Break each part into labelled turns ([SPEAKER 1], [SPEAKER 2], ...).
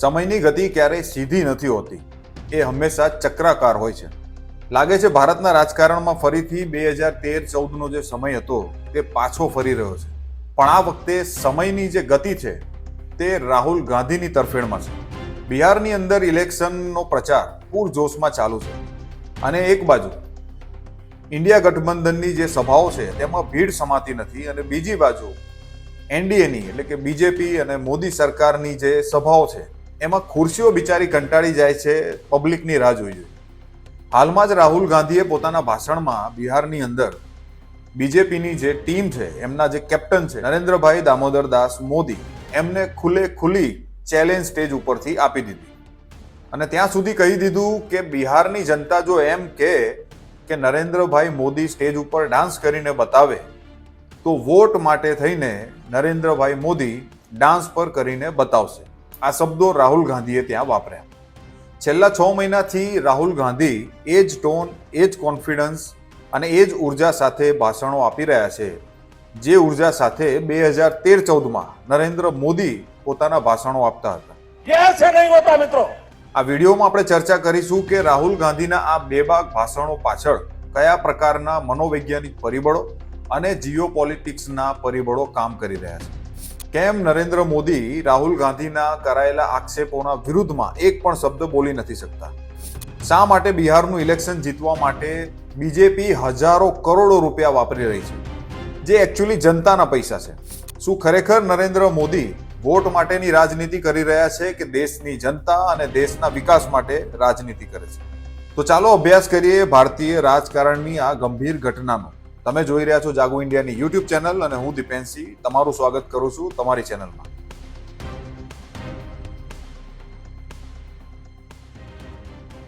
[SPEAKER 1] સમયની ગતિ ક્યારેય સીધી નથી હોતી, એ હંમેશા ચક્રાકાર હોય છે. લાગે છે ભારતના રાજકારણમાં ફરીથી 2013-14નો જે સમય હતો તે પાછો ફરી રહ્યો છે. પણ આ વખતે સમયની જે ગતિ છે તે રાહુલ ગાંધીની તરફેણમાં છે. બિહારની અંદર ઇલેક્શનનો પ્રચાર પૂરજોશમાં ચાલુ છે અને એક બાજુ ઇન્ડિયા ગઠબંધનની જે સભાઓ છે તેમાં ભીડ સમાતી નથી અને બીજી બાજુ એનડીએની એટલે કે બીજેપી અને મોદી સરકારની જે સભાઓ છે એમાં ખુરશીઓ બિચારી કંટાળી જાય છે પબ્લિકની રાહ જોઈ. હાલમાં જ રાહુલ ગાંધીએ પોતાના ભાષણમાં બિહારની અંદર બીજેપીની જે ટીમ છે એમના જે કેપ્ટન છે નરેન્દ્રભાઈ દામોદર દાસ મોદી એમને ખુલ્લી ચેલેન્જ સ્ટેજ ઉપરથી આપી દીધી અને ત્યાં સુધી કહી દીધું કે બિહારની જનતા જો એમ કે નરેન્દ્રભાઈ મોદી સ્ટેજ ઉપર ડાન્સ કરીને બતાવે તો વોટ માટે થઈને નરેન્દ્રભાઈ મોદી ડાન્સ પર કરીને બતાવશે. આ શબ્દો રાહુલ ગાંધીએ ત્યાં વાપર્યા. છેલ્લા 6 મહિનાથી રાહુલ ગાંધી એ જ ટોન, એ જ કોન્ફિડન્સ અને એ જ ઉર્જા સાથે ભાષણો આપી રહ્યા છે જે ઉર્જા સાથે 2013-14માં નરેન્દ્ર મોદી પોતાના ભાષણો આપતા હતા. આ વિડીયોમાં આપણે ચર્ચા કરીશું કે રાહુલ ગાંધીના આ બેબાક ભાષણો પાછળ કયા પ્રકારના મનોવૈજ્ઞાનિક પરિબળો અને જીઓપોલિટિક્સના પરિબળો કામ કરી રહ્યા છે. કેમ નરેન્દ્ર મોદી રાહુલ ગાંધીના કરાયેલા આક્ષેપોના વિરુદ્ધમાં એક પણ શબ્દ બોલી નથી શકતા? શા માટે બિહારનું ઇલેક્શન જીતવા માટે બીજેપી હજારો કરોડો રૂપિયા વાપરી રહી છે જે એકચ્યુઅલી જનતાના પૈસા છે? શું ખરેખર નરેન્દ્ર મોદી વોટ માટેની રાજનીતિ કરી રહ્યા છે કે દેશની જનતા અને દેશના વિકાસ માટે રાજનીતિ કરે છે? તો ચાલો અભ્યાસ કરીએ ભારતીય રાજકારણની આ ગંભીર ઘટનાનો. તમે જોઈ રહ્યા છો જાગો ઇન્ડિયાની યુટ્યુબ ચેનલ અને હું દીપેનસિંહ તમારું સ્વાગત કરું છું તમારી ચેનલમાં.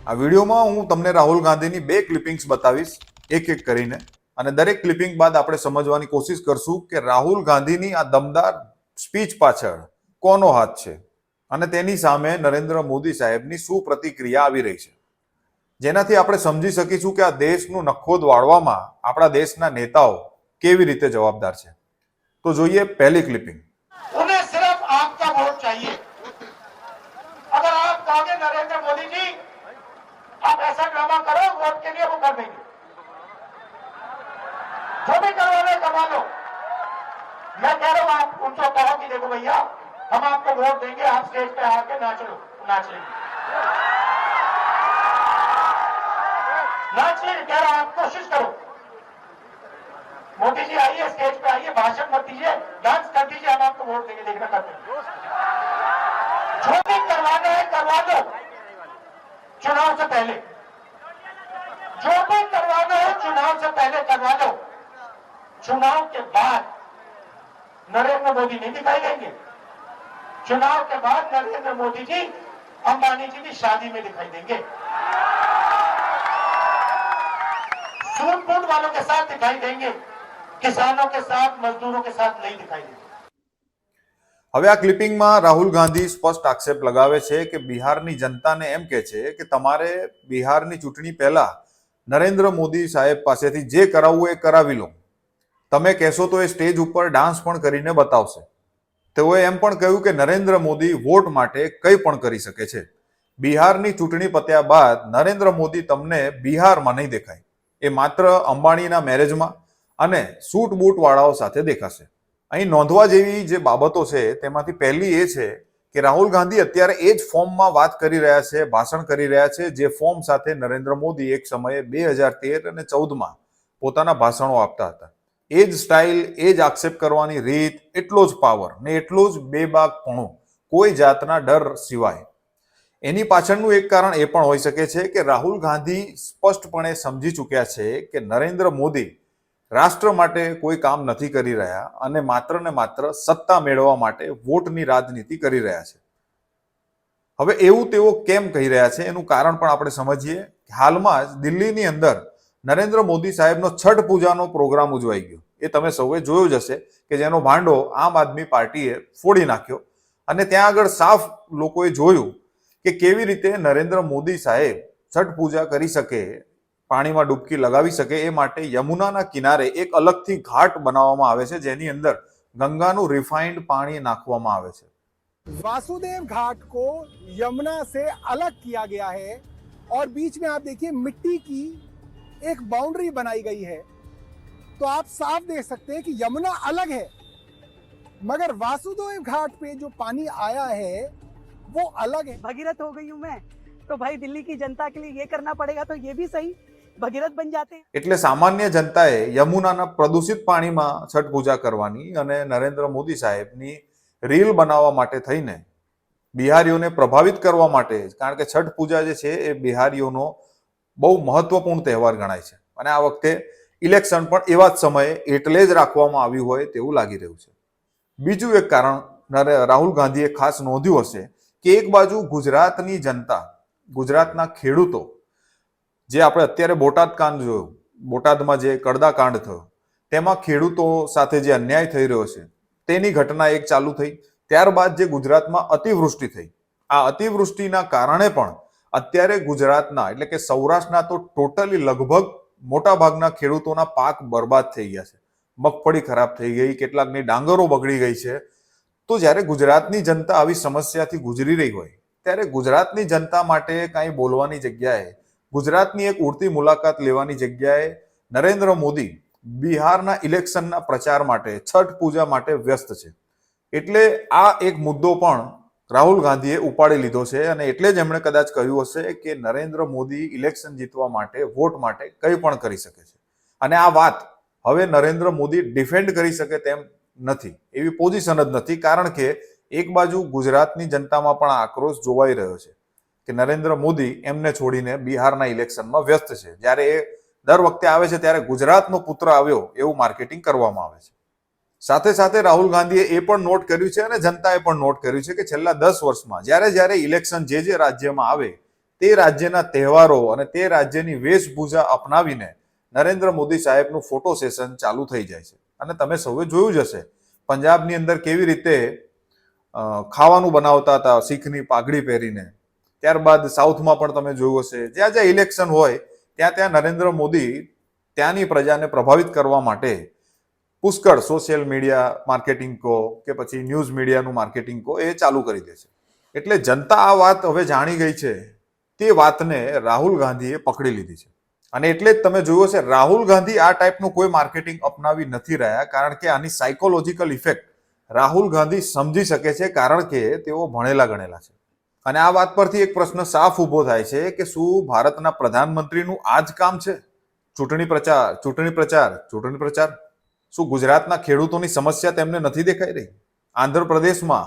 [SPEAKER 1] આ વિડીયોમાં હું તમને રાહુલ ગાંધીની 2 ક્લિપિંગ્સ બતાવીશ એક એક કરીને અને દરેક ક્લિપિંગ બાદ આપણે સમજવાની કોશિશ કરશું કે રાહુલ ગાંધીની આ દમદાર સ્પીચ પાછળ કોનો હાથ છે અને તેની સામે નરેન્દ્ર મોદી સાહેબની શું પ્રતિક્રિયા આવી રહી છે, જેનાથી આપણે સમજી શકીશું કે આ દેશનું નખોદ વાળવામાં આપણા દેશના નેતાઓ કેવી રીતે જવાબદાર છે. તો જોઈએ પહેલી ક્લિપિંગ.
[SPEAKER 2] उन्हें सिर्फ आपका वोट चाहिए. अगर आप कहोगे नरेंद्र मोदी जी आप ऐसा ड्रामा करो वोट के लिए वो कर देंगे. जो भी करवाना है करवा लो. मैं कह रहा हूं आप उनको कहो कि देखो भैया हम आपको वोट देंगे, आप स्टेज पे आके नाच लेंगे. नाचिए, कह रहा आप कोशिश करो. मोदी जी आइए स्टेज पे आइए, भाषण मत दीजिए, डांस कर दीजिए, हम आपको वोट देंगे. देखना करते हैं. जो भी करवाना है करवा दो चुनाव से पहले. जो भी करवाना है चुनाव से पहले करवा दो. चुनाव के बाद नरेंद्र मोदी नहीं दिखाई देंगे. चुनाव के बाद नरेंद्र मोदी जी अंबानी जी की शादी में दिखाई देंगे. सूट बूट वालों के साथ दिखाई देंगे, किसानों के साथ, मजदूरों के साथ नहीं दिखाई देंगे.
[SPEAKER 1] હવે આ ક્લિપિંગમાં રાહુલ ગાંધી સ્પષ્ટ આક્ષેપ લગાવે છે કે બિહારની જનતાને એમ કહે છે કે તમારે બિહારની ચૂંટણી પહેલા નરેન્દ્ર મોદી સાહેબ પાસેથી જે કરાવવું એ કરાવી લો. તમે કહેશો તો એ સ્ટેજ ઉપર ડાન્સ પણ કરીને બતાવશે. તેઓએ એમ પણ કહ્યું કે નરેન્દ્ર મોદી વોટ માટે કંઈ પણ કરી શકે છે. બિહારની ચૂંટણી પત્યા બાદ નરેન્દ્ર મોદી તમને બિહારમાં નહીં દેખાય. એ માત્ર અંબાણીના મેરેજમાં અને સૂટ બૂટ વાળાઓ સાથે દેખાશે. અહીં નોંધવા જેવી જે બાબતો છે તેમાંથી પહેલી એ છે કે રાહુલ ગાંધી અત્યારે એ જ ફોર્મમાં વાત કરી રહ્યા છે, ભાષણ કરી રહ્યા છે જે ફોર્મ સાથે નરેન્દ્ર મોદી એક સમયે 2013 અને 14માં પોતાના ભાષણો આપતા હતા. એ જ સ્ટાઇલ, એ જ આક્ષેપ કરવાની રીત, એટલો જ પાવર ને એટલો જ બેબાકપણું, કોઈ જાતના ડર સિવાય. એની પાછળનું એક કારણ એ પણ હોઈ શકે છે કે રાહુલ ગાંધી સ્પષ્ટપણે સમજી ચૂક્યા છે કે નરેન્દ્ર મોદી રાષ્ટ્ર માટે કોઈ કામ નથી કરી રહ્યા અને માત્ર ને માત્ર સત્તા મેળવવા માટે વોટની રાજનીતિ કરી રહ્યા છે. હવે એવું તેઓ કેમ કહી રહ્યા છે એનું કારણ પણ આપણે સમજીએ. હાલમાં જ દિલ્હીની અંદર નરેન્દ્ર મોદી સાહેબનો છઠ પૂજાનો પ્રોગ્રામ ઉજવાઈ ગયો. એ તમે સૌએ જોયું જ હશે કે જેનો ભાંડો આમ આદમી પાર્ટીએ ફોડી નાખ્યો અને ત્યાં આગળ સાફ લોકોએ જોયું કે કેવી રીતે નરેન્દ્ર મોદી સાહેબ છઠ પૂજા કરી શકે, પાણીમાં ડૂબકી લગાવી શકે એ માટે યમુનાના કિનારે એક અલગથી ઘાટ બનાવવામાં આવે છે જેની અંદર ગંગાનું રિફાઇન્ડ પાણી નાખવામાં આવે છે.
[SPEAKER 3] वासुदेव घाट को यमुना से अलग किया गया है और बीच में आप देखिए मिट्टी की एक बाउंड्री बनाई गई है, तो आप साफ देख सकते हैं कि यमुना अलग है, मगर वासुदेव घाट पे जो पानी आया है वो अलग है।
[SPEAKER 4] भगीरथ हो गई हूँ मैं, तो भाई दिल्ली की जनता के लिए ये करना पड़ेगा, तो ये भी सही भगीरथ बन जाते हैं।
[SPEAKER 1] એટલે સામાન્ય જનતાએ યમુનાના પ્રદૂષિત પાણીમાં છઠ પૂજા કરવાની અને નરેન્દ્ર મોદી સાહેબની રીલ બનાવવા માટે થઈને બિહારીઓને પ્રભાવિત કરવા માટે, કારણ કે છઠ પૂજા જે છે એ બિહારીઓનો બહુ મહત્વપૂર્ણ તહેવાર ગણાય છે અને આ વખતે ઇલેક્શન પણ એવા જ સમયે એટલે જ રાખવામાં આવ્યું હોય તેવું લાગી રહ્યું છે. બીજું એક કારણ રાહુલ ગાંધીએ ખાસ નોંધ્યું હશે કે એક બાજુ ગુજરાતની જનતા, ગુજરાતના ખેડૂતો, જે આપણે અત્યારે બોટાદ કાંડ જોયું, બોટાદમાં જે કડદા કાંડ થયો તેમાં ખેડૂતો સાથે જે અન્યાય થઈ રહ્યો છે તેની ઘટના એક ચાલુ થઈ. ત્યારબાદ જે ગુજરાતમાં અતિવૃષ્ટિ થઈ, આ અતિવૃષ્ટિના કારણે પણ અત્યારે ગુજરાતના એટલે કે સૌરાષ્ટ્રના તો ટોટલી લગભગ મોટા ભાગના ખેડૂતોના પાક બરબાદ થઈ ગયા છે. મગફળી ખરાબ થઈ ગઈ, કેટલાકની ડાંગરો બગડી ગઈ છે. તો જ્યારે ગુજરાતની જનતા આવી સમસ્યાથી ગુજરી રહી હોય ત્યારે ગુજરાતની જનતા માટે કાંઈ બોલવાની જગ્યાએ, ગુજરાતની એક ઉડતી મુલાકાત લેવાની જગ્યાએ નરેન્દ્ર મોદી બિહારના ઇલેક્શનના પ્રચાર માટે, છઠ પૂજા માટે વ્યસ્ત છે. એટલે આ એક મુદ્દો પણ રાહુલ ગાંધીએ ઉપાડી લીધો છે અને એટલે જ એમણે કદાચ કહ્યું હશે કે નરેન્દ્ર મોદી ઇલેક્શન જીતવા માટે, વોટ માટે કંઈ પણ કરી શકે છે. અને આ વાત હવે નરેન્દ્ર મોદી ડિફેન્ડ કરી શકે તેમ નથી, એવી પોઝિશન જ નથી, કારણ કે એક બાજુ ગુજરાતની જનતામાં પણ આક્રોશ જોવાઈ રહ્યો છે કે નરેન્દ્ર મોદી એમને છોડીને બિહારના ઇલેક્શનમાં વ્યસ્ત છે. જ્યારે એ દર વખતે આવે છે ત્યારે ગુજરાતનો પુત્ર આવ્યો એવું માર્કેટિંગ કરવામાં આવે છે. સાથે સાથે રાહુલ ગાંધીએ એ પણ નોટ કર્યું છે અને જનતાએ પણ નોટ કર્યું છે કે છેલ્લા 10 વર્ષમાં જ્યારે ઇલેક્શન જે રાજ્યમાં આવે તે રાજ્યના તહેવારો અને તે રાજ્યની વેશભૂષા અપનાવીને નરેન્દ્ર મોદી સાહેબનું ફોટો સેશન ચાલુ થઈ જાય છે. અને તમે સૌએ જોયું જ હશે પંજાબની અંદર કેવી રીતે ખાવાનું બનાવતા હતા શીખની પાઘડી પહેરીને. ત્યારબાદ સાઉથમાં પણ તમે જોયું હશે, જ્યાં જ્યાં ઇલેક્શન હોય ત્યાં નરેન્દ્ર મોદી ત્યાંની પ્રજાને પ્રભાવિત કરવા માટે પુષ્કળ સોશિયલ મીડિયા માર્કેટિંગ કહો કે પછી ન્યૂઝ મીડિયાનું માર્કેટિંગ કહો એ ચાલુ કરી દે છે. એટલે જનતા આ વાત હવે જાણી ગઈ છે, તે વાતને રાહુલ ગાંધીએ પકડી લીધી છે. અને એટલે જ તમે જોયું હશે રાહુલ ગાંધી આ ટાઈપનું કોઈ માર્કેટિંગ અપનાવી નથી રહ્યા, કારણ કે આની સાયકોલોજીકલ ઇફેક્ટ રાહુલ ગાંધી સમજી શકે છે, કારણ કે તેઓ ભણેલા ગણેલા છે. અને આ વાત પરથી એક પ્રશ્ન સાફ ઊભો થાય છે કે શું ભારતના પ્રધાનમંત્રીનું આ જ કામ છે? ચૂંટણી પ્રચાર. શું ગુજરાતના ખેડૂતોની સમસ્યા તેમને નથી દેખાઈ રહી? આંધ્રપ્રદેશમાં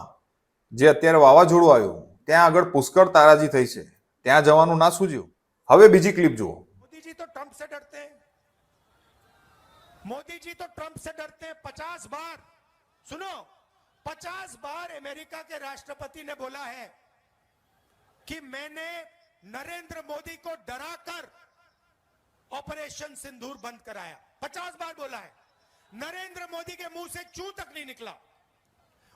[SPEAKER 1] જે અત્યારે વાવાઝોડું આવ્યું ત્યાં આગળ પુષ્કળ તારાજી થઈ છે, ત્યાં જવાનું ના સૂજ્યું. હવે બીજી ક્લિપ જુઓ.
[SPEAKER 2] मोदी जी तो ट्रंप से डरते हैं, मोदी जी तो ट्रंप से डरते हैं। 50 बार, सुनो, 50 बार अमेरिका के राष्ट्रपति ने बोला है कि मैंने नरेंद्र मोदी को डराकर ऑपरेशन सिंदूर बंद कराया। 50 बार बोला है। नरेंद्र मोदी के मुंह से चू तक नहीं निकला।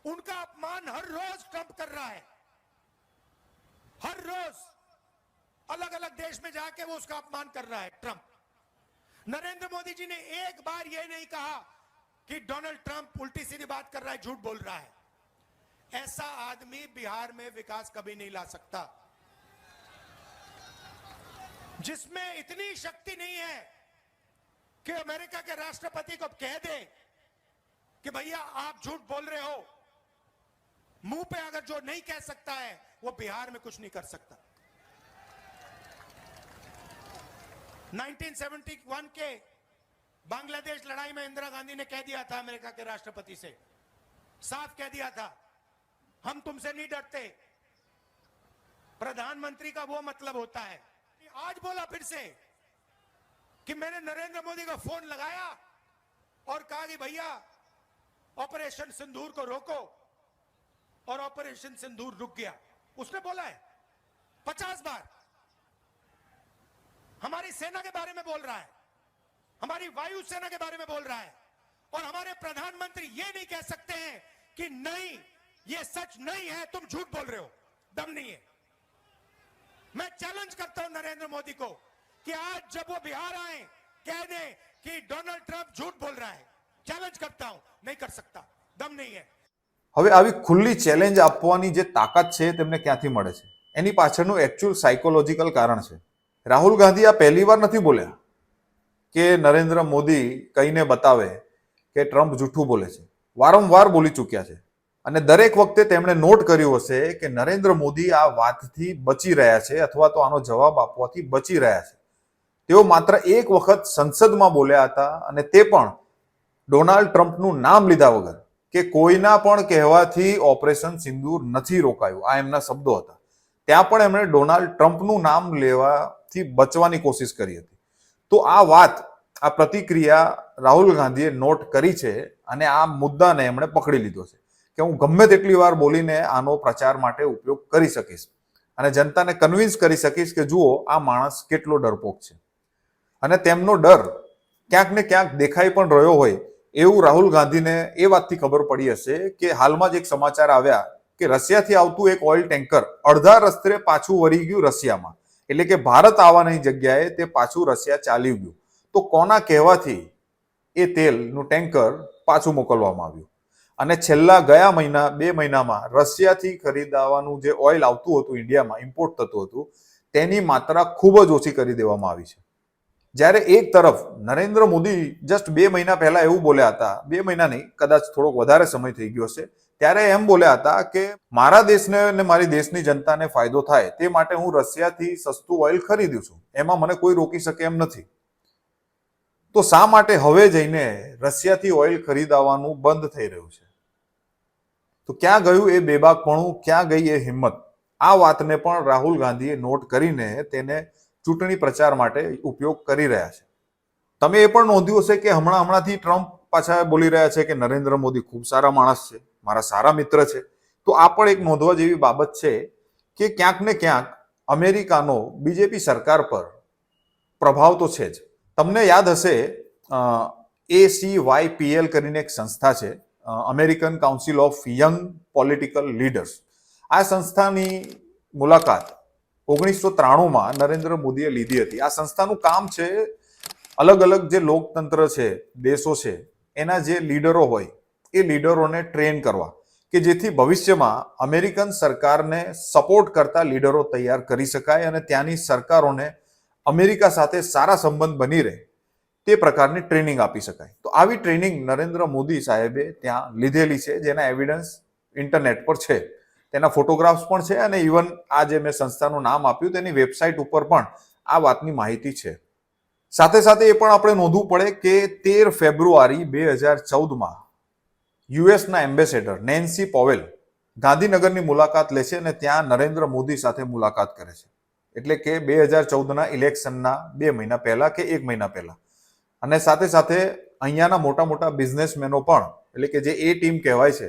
[SPEAKER 2] उनका अपमान हर रोज ट्रंप कर रहा है, हर रोज अलग अलग देश में जाके वो उसका अपमान कर रहा है ट्रंप। नरेंद्र मोदी जी ने एक बार ये नहीं कहा कि डोनाल्ड ट्रंप उल्टी सीधी बात कर रहा है, झूठ बोल रहा है। ऐसा आदमी बिहार में विकास कभी नहीं ला सकता, जिसमें इतनी शक्ति नहीं है कि अमेरिका के राष्ट्रपति को कह दे कि भैया आप झूठ बोल रहे हो। मुंह पे अगर जो नहीं कह सकता है वो बिहार में कुछ नहीं कर सकता। 1971 के बांग्लादेश लड़ाई में इंदिरा गांधी ने कह दिया था अमेरिका के राष्ट्रपति से, साफ कह दिया था, हम तुमसे नहीं डरते। प्रधानमंत्री का वो मतलब होता है। आज बोला फिर से कि मैंने नरेंद्र मोदी को फोन लगाया और कहा कि भैया ऑपरेशन सिंदूर को रोको, और ऑपरेशन सिंदूर रुक गया। उसने बोला है 50 बार। हमारी सेना के बारे में बोल रहा है, हमारी वायु सेना के बारे में बोल रहा है, और हमारे प्रधानमंत्री ये नहीं कह सकते हैं कि नहीं ये सच नहीं है, तुम झूठ बोल रहे हो, दम नहीं है। मैं चैलेंज करता हूं नरेंद्र मोदी को कि आज जब वो बिहार आए कह दें कि डोनाल्ड ट्रंप झूठ बोल रहा है। चैलेंज करता हूं, नहीं कर सकता, दम नहीं है।
[SPEAKER 1] હવે આવી ખુલ્લી ચેલેન્જ આપવાની જે તાકાત છે તેમને ક્યાંથી મળે છે? એની પાછળનું એકચ્યુઅલ સાયકોલોજીકલ કારણ છે. રાહુલ ગાંધી આ પહેલી વાર નથી બોલ્યા કે નરેન્દ્ર મોદી કહીને બતાવે કે ટ્રમ્પ જૂઠું બોલે છે. વારંવાર બોલી ચૂક્યા છે અને દરેક વખતે તેમણે નોટ કર્યું હશે કે નરેન્દ્ર મોદી આ વાતથી બચી રહ્યા છે અથવા તો આનો જવાબ આપવાથી બચી રહ્યા છે. તેઓ માત્ર એક વખત સંસદમાં બોલ્યા હતા અને તે પણ ડોનાલ્ડ ટ્રમ્પનું નામ લીધા વગર, કે કોઈના પણ કહેવાથી ઓપરેશન સિંદૂર નથી રોકાયું, આ એમના શબ્દો હતા. ત્યાં પણ એમણે ડોનાલ્ડ ટ્રમ્પનું નામ લેવાથી બચવાની કોશિશ કરી હતી. તો આ વાત, આ પ્રતિક્રિયા રાહુલ ગાંધીએ નોટ કરી છે અને આ મુદ્દાને એમણે પકડી લીધો છે કે હું ગમે તેટલી વાર બોલીને આનો પ્રચાર માટે ઉપયોગ કરી શકીશ અને જનતાને કન્વિન્સ કરી શકીશ કે જુઓ આ માણસ કેટલો ડરપોક છે. અને તેમનો ડર ક્યાંક ને ક્યાંક દેખાઈ પણ રહ્યો હોય એવું રાહુલ ગાંધીને એ વાતથી ખબર પડી હશે કે હાલમાં જ એક સમાચાર આવ્યા કે રશિયાથી આવતું એક ઓઇલ ટેન્કર અડધા રસ્તે પાછું વળી ગયું રશિયામાં. એટલે કે ભારત આવવાની જગ્યાએ તે પાછું રશિયા ચાલી ગયું. તો કોના કહેવાથી એ તેલનું ટેન્કર પાછું મોકલવામાં આવ્યું? અને છેલ્લા ગયા મહિના 2 મહિનામાં રશિયાથી ખરીદવાનું જે ઓઇલ આવતું હતું, ઇન્ડિયામાં ઇમ્પોર્ટ થતું હતું, તેની માત્રા ખૂબ જ ઓછી કરી દેવામાં આવી છે. જ્યારે એક તરફ નરેન્દ્ર મોદી જસ્ટ 2 મહિના પહેલા એવું બોલ્યા હતા, 2 મહિના નહીં, કદાચ થોડોક વધારે સમય થઈ ગયો હશે, ત્યારે એમ બોલ્યા હતા કે મારા દેશને અને મારી દેશની જનતાને ફાયદો થાય તે માટે હું રશિયાથી સસ્તું ઓઇલ ખરીદું છું, એમાં મને કોઈ રોકી શકે એમ નથી. તો શા માટે હવે જઈને રશિયાથી ઓઇલ ખરીદવાનું બંધ થઈ રહ્યું છે? તો ક્યાં ગયું એ બેબાકપણું, ક્યાં ગઈ એ હિંમત? આ વાતને પણ રાહુલ ગાંધીએ નોટ કરીને તેને ચૂંટણી પ્રચાર માટે ઉપયોગ કરી રહ્યા છે. તમે એ પણ નોંધ્યું હશે કે હમણાંથી ટ્રમ્પ પાછા બોલી રહ્યા છે કે નરેન્દ્ર મોદી ખૂબ સારા માણસ છે, મારા સારા મિત્ર છે. તો આ પણ એક નોંધવા જેવી બાબત છે કે ક્યાંક ને ક્યાંક અમેરિકાનો બીજેપી સરકાર પર પ્રભાવ તો છે જ. તમને યાદ હશે ACYPL કરીને એક સંસ્થા છે, American council of young political leaders. આ સંસ્થાની મુલાકાત 1993માં નરેન્દ્ર મોદીએ લીધી હતી. આ સંસ્થાનું કામ છે અલગ અલગ જે લોકતંત્ર છે, દેશો છે, એના જે લીડરો હોય એ લીડરોને ટ્રેન કરવા, કે જેથી ભવિષ્યમાં અમેરિકન સરકારને સપોર્ટ કરતા લીડરો તૈયાર કરી શકાય અને ત્યાંની સરકારોને અમેરિકા સાથે સારા સંબંધ બની રહે તે પ્રકારની ટ્રેનિંગ આપી શકાય. તો આવી ટ્રેનિંગ નરેન્દ્ર મોદી સાહેબે ત્યાં લીધેલી છે, જેના એવિડન્સ ઇન્ટરનેટ પર છે, તેના ફોટોગ્રાફ્સ પણ છે અને ઇવન આ જે મેં સંસ્થાનું નામ આપ્યું તેની વેબસાઇટ ઉપર પણ આ વાતની માહિતી છે. સાથે સાથે એ પણ આપણે નોંધવું પડે કે 13 ફેબ્રુઆરી 2014માં યુએસના એમ્બેસેડર નેન્સી પોવેલ ગાંધીનગરની મુલાકાત લે છે અને ત્યાં નરેન્દ્ર મોદી સાથે મુલાકાત કરે છે. એટલે કે 2014ના ઇલેક્શનના 2 મહિના પહેલા કે 1 મહિના પહેલા. અને સાથે સાથે અહીંયાના મોટા મોટા બિઝનેસમેનો પણ, એટલે કે જે એ ટીમ કહેવાય છે,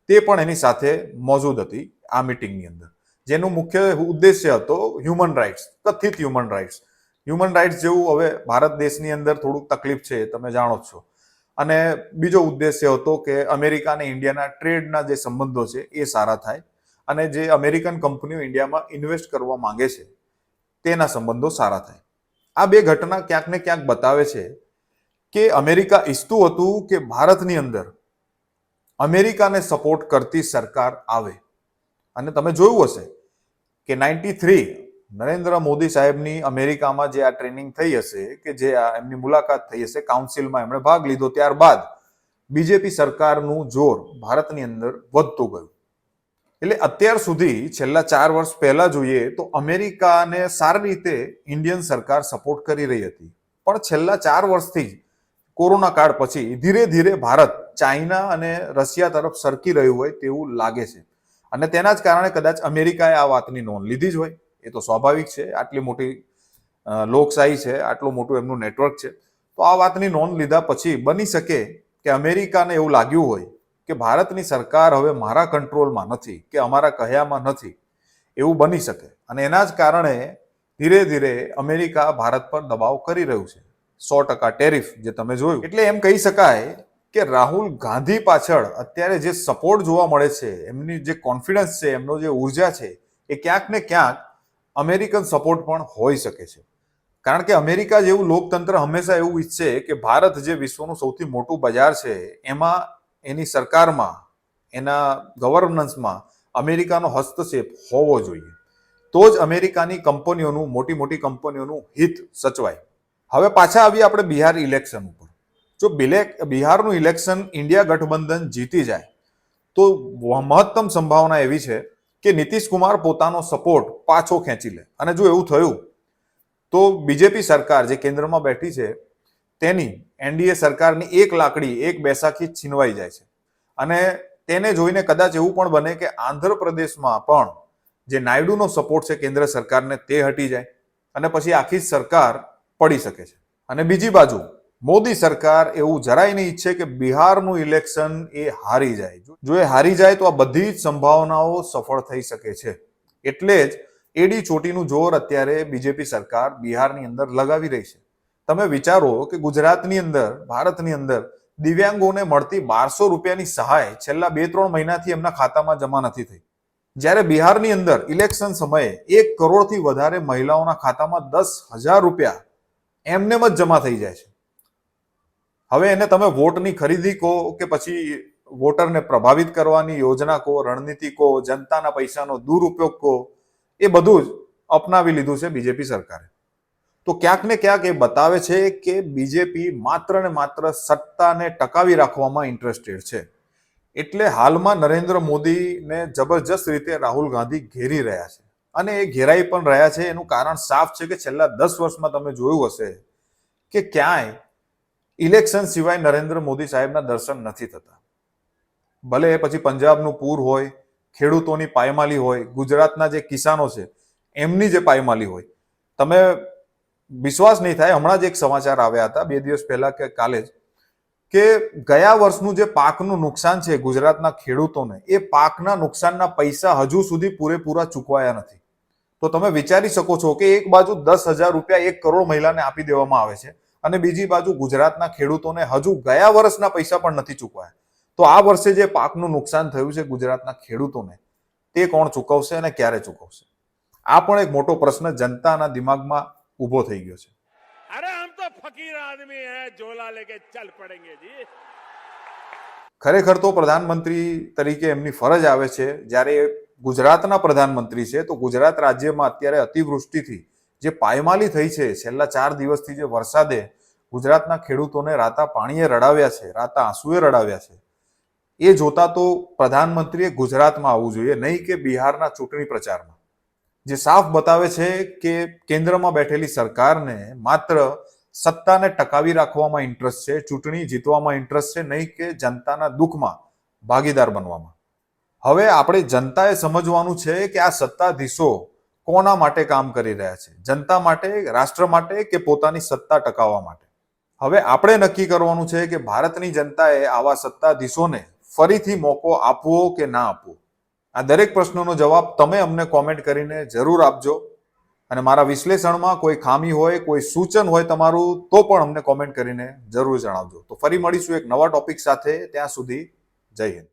[SPEAKER 1] તે પણ એની સાથે મોજૂદ હતી આ મીટિંગની અંદર, જેનો મુખ્ય ઉદ્દેશ્ય હતો હ્યુમન રાઇટ્સ, કથિત હ્યુમન રાઇટ્સ. હ્યુમન રાઇટ્સ જેવું હવે ભારત દેશની અંદર થોડુંક તકલીફ છે, તમે જાણો છો. અને બીજો ઉદ્દેશ્ય હતો કે અમેરિકા અને ઇન્ડિયાના ટ્રેડના જે સંબંધો છે એ સારા થાય અને જે અમેરિકન કંપનીઓ ઇન્ડિયામાં ઇન્વેસ્ટ કરવા માંગે છે તેના સંબંધો સારા થાય. આ બે ઘટના ક્યાંક ને ક્યાંક બતાવે છે કે અમેરિકા ઈચ્છતું હતું કે ભારતની અંદર અમેરિકાને સપોર્ટ કરતી સરકાર આવે. અને તમે જોયું હશે કે 93 નરેન્દ્ર મોદી સાહેબની અમેરિકામાં જે આ ટ્રેનિંગ થઈ હશે, કે જે એમની મુલાકાત થઈ હશે, કાઉન્સિલમાં એમણે ભાગ લીધો, ત્યારબાદ બીજેપી સરકારનું જોર ભારતની અંદર વધતું ગયું. એટલે અત્યાર સુધી છેલ્લા 4 વર્ષ પહેલા જોઈએ તો અમેરિકાને સારી રીતે ઇન્ડિયન સરકાર સપોર્ટ કરી રહી હતી. પણ છેલ્લા 4 વર્ષથી કોરોના કાળ પછી ધીરે ધીરે ભારત ચાઇના અને રશિયા તરફ સરકી રહ્યું હોય તેવું લાગે છે. અને તેના જ કારણે કદાચ અમેરિકાએ આ વાતની નોંધ લીધી જ હોય. એ તો સ્વાભાવિક છે, આટલી મોટી લોકશાહી છે, આટલું મોટું એમનું નેટવર્ક છે. તો આ વાતની નોંધ લીધા પછી બની શકે કે અમેરિકાને એવું લાગ્યું હોય કે ભારતની સરકાર હવે મારા કંટ્રોલમાં નથી કે અમારા કહ્યામાં નથી, એવું બની શકે. અને એના જ કારણે ધીરે ધીરે અમેરિકા ભારત પર દબાવ કરી રહ્યું છે. 100% ટેરિફ જે તમે જોયું. એટલે એમ કહી શકાય કે રાહુલ ગાંધી પાછળ અત્યારે જે સપોર્ટ જોવા મળે છે, એમની જે કોન્ફિડન્સ છે, એમનો જે ઉર્જા છે, એ ક્યાંક ને ક્યાંક અમેરિકન સપોર્ટ પણ હોઈ શકે છે. કારણ કે અમેરિકા જેવું લોકતંત્ર હંમેશા એવું ઈચ્છે કે ભારત જે વિશ્વનું સૌથી મોટું બજાર છે એમાં એની સરકારમાં એના ગવર્નન્સમાં અમેરિકાનો હસ્તક્ષેપ હોવો જોઈએ, તો જ અમેરિકાની કંપનીઓનું, મોટી મોટી કંપનીઓનું હિત સચવાય. હવે પાછા આવીએ આપણે બિહાર ઇલેક્શન ઉપર. જો બિહારનું ઇલેક્શન ઇન્ડિયા ગઠબંધન જીતી જાય તો મહત્તમ સંભાવના એવી છે કે નીતિશ કુમાર પોતાનો સપોર્ટ પાછો ખેંચી લે, અને જો એવું થયું તો બીજેપી સરકાર જે કેન્દ્રમાં બેઠી છે તેની એનડીએ સરકારની એક લાકડી, એક બેસાખી છીનવાઈ જાય છે. અને તેને જોઈને કદાચ એવું પણ બને કે આંધ્રપ્રદેશમાં પણ જે નાયડુનો સપોર્ટ છે કેન્દ્ર સરકારને તે હટી જાય અને પછી આખી સરકાર પડી શકે છે. અને બીજી બાજુ મોદી સરકાર એવું જરાય નહીં ઈચ્છે કે બિહારનું ઇલેક્શન એ હારી જાય. જો એ હારી જાય તો આ બધી જ સંભાવનાઓ સફળ થઈ શકે છે. એટલે જ એડી ચોટીનું જોર અત્યારે બીજેપી સરકાર બિહારની અંદર લગાવી રહી છે. તમે વિચારો કે ગુજરાતની અંદર, ભારતની અંદર દિવ્યાંગોને મળતી 1200 રૂપિયાની સહાય છેલ્લા 2-3 મહિનાથી એમના ખાતામાં જમા નથી થઈ, જ્યારે બિહારની અંદર ઇલેક્શન સમયે 1 કરોડથી વધારે મહિલાઓના ખાતામાં 10,000 રૂપિયા એમનેમ જ જમા થઈ જાય છે. હવે એને તમે વોટની ખરીદી કહો કે પછી વોટરને પ્રભાવિત કરવાની યોજના કહો, રણનીતિ કહો, જનતાના પૈસાનો દુરુપયોગ કહો, એ બધું જ અપનાવી લીધું છે બીજેપી સરકારે. તો ક્યાંક ને ક્યાંક એ બતાવે છે કે બીજેપી માત્ર ને માત્ર સત્તાને ટકાવી રાખવામાં ઇન્ટરેસ્ટેડ છે. એટલે હાલમાં નરેન્દ્ર મોદીને જબરજસ્ત રીતે રાહુલ ગાંધી ઘેરી રહ્યા છે, અને એ ઘેરાઈ પણ રહ્યા છે. એનું કારણ સાફ છે કે છેલ્લા 10 વર્ષમાં તમે જોયું હશે કે ક્યાંય ઇલેક્શન સિવાય નરેન્દ્ર મોદી સાહેબના દર્શન નથી થતા. ભલે એ પછી પંજાબનું પૂર હોય, ખેડૂતોની પાયમાલી હોય, ગુજરાતના જે કિસાનો છે એમની જે પાયમાલી હોય, તમે વિશ્વાસ નહીં થાય, હમણાં જ એક સમાચાર આવ્યા હતા 2 દિવસ પહેલા કે કાલે જ, કે ગયા વર્ષનું જે પાકનું નુકસાન છે ગુજરાતના ખેડૂતોને, એ પાકના નુકસાનના પૈસા હજુ સુધી પૂરેપૂરા ચૂકવાયા નથી. તો તમે વિચારી શકો છો કે એક બાજુ 10,000 રૂપિયા 1 કરોડ મહિલાને આપી દેવામાં આવે છે, અને બીજી બાજુ ગુજરાતના ખેડૂતોને હજુ ગયા વર્ષના પૈસા પણ નથી ચૂકવાયા. તો આ વર્ષે જે પાકનું નુકસાન થયું છે ગુજરાતના ખેડૂતોને, તે કોણ ચૂકવશે અને ક્યારે ચૂકવશે? આ પણ એક મોટો પ્રશ્ન જનતાના દિમાગમાં ઉભો થઈ ગયો છે.
[SPEAKER 5] अरे हम तो फकीर आदमी हैं, झोला लेके चल पड़ेंगे जी.
[SPEAKER 1] ખરેખર તો પ્રધાનમંત્રી તરીકે એમની ફરજ આવે છે. જ્યારે ગુજરાતના પ્રધાનમંત્રી છે તો ગુજરાત રાજ્યમાં અત્યારે અતિવૃષ્ટિથી જે પાયમાલી થઈ છે, છેલ્લા 4 દિવસથી જે વરસાદે ગુજરાતના ખેડૂતોને રાતા પાણીએ રડાવ્યા છે, રાતા આંસુએ રડાવ્યા છે, એ જોતા તો પ્રધાનમંત્રીએ ગુજરાતમાં આવવું જોઈએ, નહીં કે બિહારના ચૂંટણી પ્રચારમાં. જે સાફ બતાવે છે કે કેન્દ્રમાં બેઠેલી સરકારને માત્ર સત્તાને ટકાવી રાખવામાં ઇન્ટરેસ્ટ છે, ચૂંટણી જીતવામાં ઇન્ટરેસ્ટ છે, નહીં કે જનતાના દુઃખમાં ભાગીદાર બનવામાં. હવે આપણે જનતાએ સમજવાનું છે કે આ સત્તાધીશો કોના માટે કામ કરી રહ્યા છે, જનતા માટે, રાષ્ટ્ર માટે, કે પોતાની સત્તા ટકાવવા માટે. હવે આપણે નક્કી કરવાનું છે કે ભારતની જનતાએ આવા સત્તાધીશોને ફરીથી મોકો આપવો કે ના આપવો. આ દરેક પ્રશ્નોનો જવાબ તમે અમને કોમેન્ટ કરીને જરૂર આપજો. અને મારા વિશ્લેષણમાં કોઈ ખામી હોય, કોઈ સૂચન હોય તમારું, તો પણ અમને કોમેન્ટ કરીને જરૂર જણાવજો. તો ફરી મળીશું એક નવા ટોપિક સાથે. ત્યાં સુધી જય હિન્દ.